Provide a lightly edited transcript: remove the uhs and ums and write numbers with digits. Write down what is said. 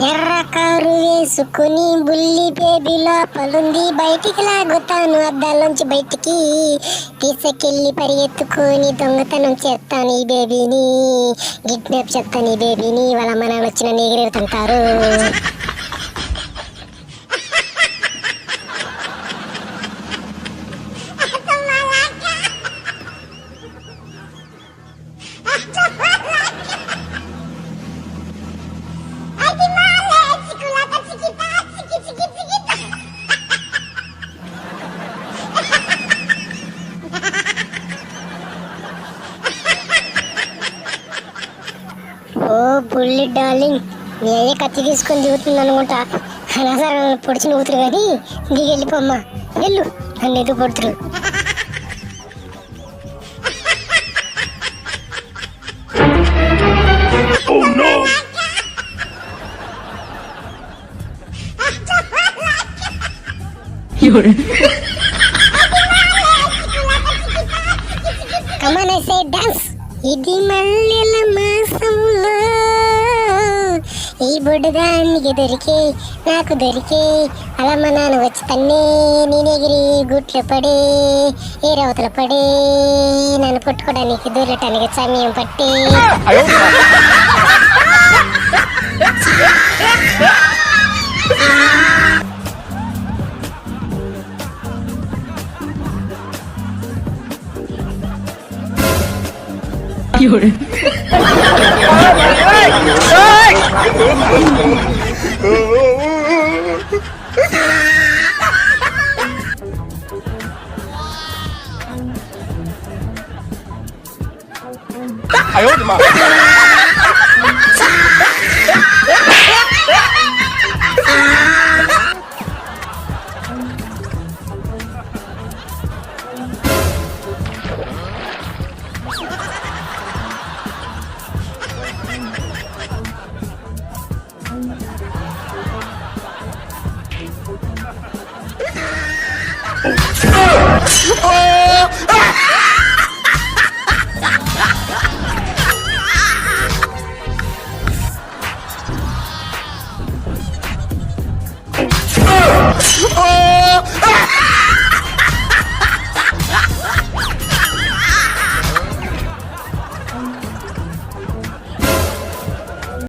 ఎర్ర కారు వేసుకుని బుల్లి బేబీ లోపలుంది, బయటికి లాగుతాను అద్దాలోంచి బయటికి తీసుకెళ్ళి పరిగెత్తుకొని దొంగతనం చేస్తాను ఈ బేబీని, కిడ్నాప్ చేస్తాను ఈ బేబీని. వాళ్ళ అమ్మ నాన్న వచ్చిన ఎగిరెడుతుంటారు. ఓ బుల్లి డార్లింగ్, నీ అయ్యే కత్తి తీసుకొని దిగుతుంది అనుకుంటా. అనవసరం పొడిచి నవ్వుతురు కానీ దిగి వెళ్ళిపోమ్మా, వెళ్ళు, నన్ను ఎదుగు పడుతురు. Come on, I say dance. ఇది మల్లెల మాసంలో ఈ బొడ్డుదానికి దొరికే నాకు దొరికే, అలా మా నాన్న వచ్చి తన్నే నేనెగిరి గుట్లు పడే ఏ రవతలు పడే, నన్ను పుట్టుకోవడానికి దూరటానికి సమయం పట్టే. Oh!